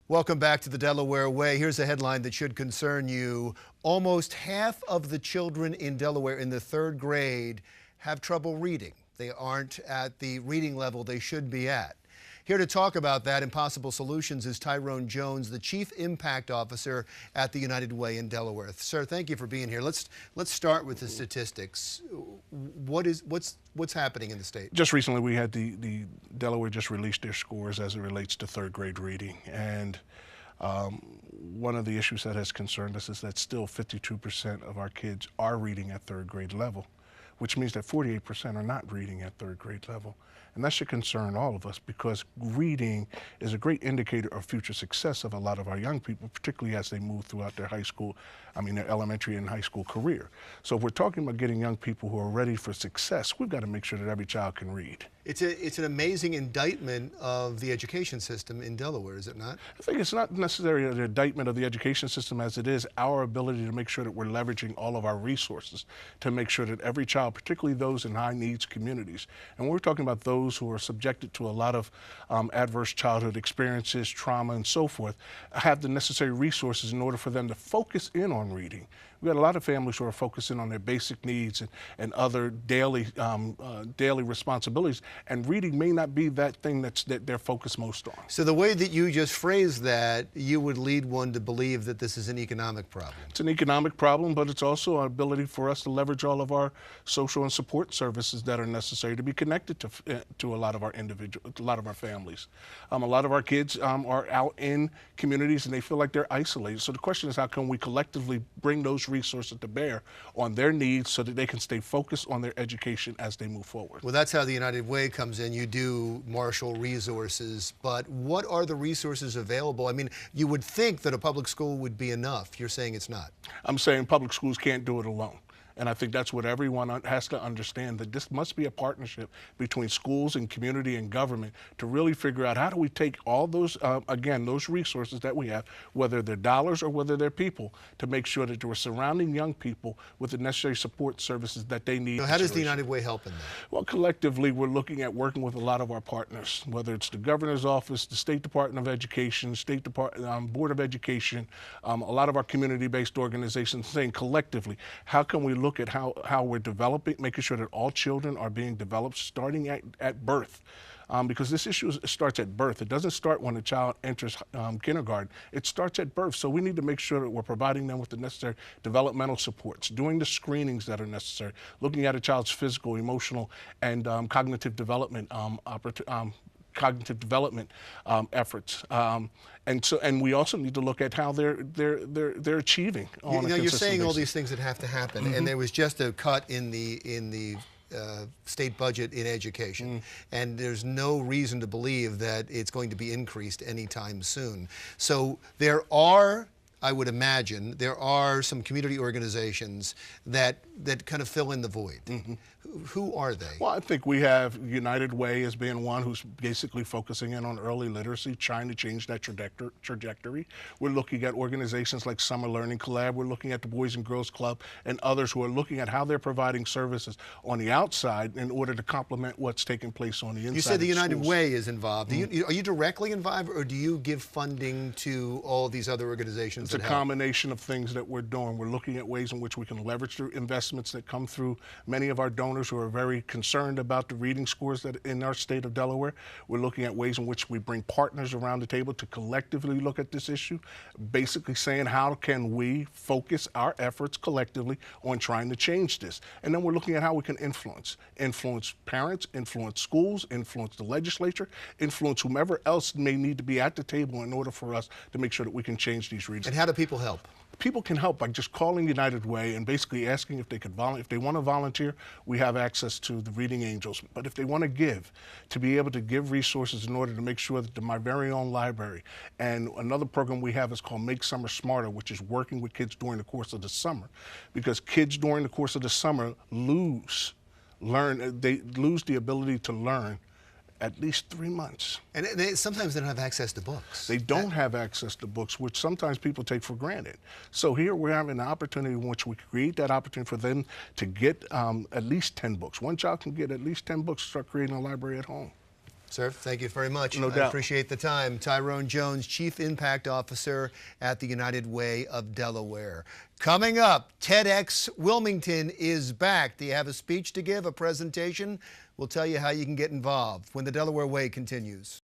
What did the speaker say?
Welcome back to the Delaware Way. Here's a headline that should concern you. Almost half of the children in Delaware in the third grade have trouble reading. They aren't at the reading level they should be at. Here to talk about that and possible solutions is Tyrone Jones, the Chief Impact Officer at the United Way in Delaware. Sir, thank you for being here. Let's start with the statistics. What's happening in the state? Just recently, we had the Delaware just released their scores as it relates to third grade reading, and one of the issues that has concerned us is that still 52% of our kids are reading at third grade level, which means that 48% are not reading at third grade level. And that should concern all of us, because reading is a great indicator of future success of a lot of our young people, particularly as they move throughout their their elementary and high school career. So if we're talking about getting young people who are ready for success, we've got to make sure that every child can read. It's an amazing indictment of the education system in Delaware, is it not? I think it's not necessarily an indictment of the education system as it is our ability to make sure that we're leveraging all of our resources to make sure that every child, particularly those in high needs communities, and we're talking about those who are subjected to a lot of adverse childhood experiences, trauma, and so forth, have the necessary resources in order for them to focus in on reading. We've got a lot of families who are focusing on their basic needs and other daily responsibilities, and reading may not be that thing that they're focused most on. So the way that you just phrased that, you would lead one to believe that this is an economic problem. It's an economic problem, but it's also an ability for us to leverage all of our social and support services that are necessary to be connected to a lot of our families. A lot of our kids are out in communities and they feel like they're isolated. So the question is, how can we collectively bring those resources to bear on their needs so that they can stay focused on their education as they move forward? Well, that's how the United Way comes in. You do marshal resources, but what are the resources available? I mean, you would think that a public school would be enough. You're saying it's not. I'm saying public schools can't do it alone. And I think that's what everyone has to understand, that this must be a partnership between schools and community and government to really figure out how do we take all those, those resources that we have, whether they're dollars or whether they're people, to make sure that we're surrounding young people with the necessary support services that they need. So how does the United Way help in that? Well, collectively, we're looking at working with a lot of our partners, whether it's the governor's office, the State Department of Education, Board of Education, a lot of our community-based organizations, saying collectively, how can we look at how we're developing, making sure that all children are being developed starting at birth. Because this issue starts at birth. It doesn't start when a child enters kindergarten. It starts at birth. So we need to make sure that we're providing them with the necessary developmental supports, doing the screenings that are necessary, looking at a child's physical, emotional, and cognitive development efforts, and we also need to look at how they're achieving. You're saying all these things that have to happen, and there was just a cut in the state budget in education, and there's no reason to believe that it's going to be increased anytime soon. So there are, I would imagine, there are some community organizations that kind of fill in the void. Who are they? Well, I think we have United Way as being one who's basically focusing in on early literacy, trying to change that trajectory. We're looking at organizations like Summer Learning Collab. We're looking at the Boys and Girls Club and others who are looking at how they're providing services on the outside in order to complement what's taking place on the inside. You said the United schools. Way is involved. Are you directly involved, or do you give funding to all these other organizations? It's a combination of things that we're doing. We're looking at ways in which we can leverage the investments that come through many of our donors who are very concerned about the reading scores that in our state of Delaware. We're looking at ways in which we bring partners around the table to collectively look at this issue, basically saying how can we focus our efforts collectively on trying to change this. And then we're looking at how we can influence parents, influence schools, influence the legislature, influence whomever else may need to be at the table in order for us to make sure that we can change these readings. And how do people help? People can help by just calling United Way and basically asking if they could volunteer. If they want to volunteer, we have access to the Reading Angels. But if they want to give, to be able to give resources in order to make sure that my very own library, and another program we have is called Make Summer Smarter, which is working with kids during the course of the summer, because kids during the course of the summer they lose the ability to learn at least 3 months. And sometimes they don't have access to books. They don't have access to books, which sometimes people take for granted. So here we're having an opportunity in which we create that opportunity for them to get at least 10 books. One child can get at least 10 books, start creating a library at home. Sir, thank you very much. No I doubt. appreciate the time. Tyrone Jones, Chief Impact Officer at the United Way of Delaware. Coming up, TEDx Wilmington is back. Do you have a speech to give, a presentation? We'll tell you how you can get involved when the Delaware Way continues.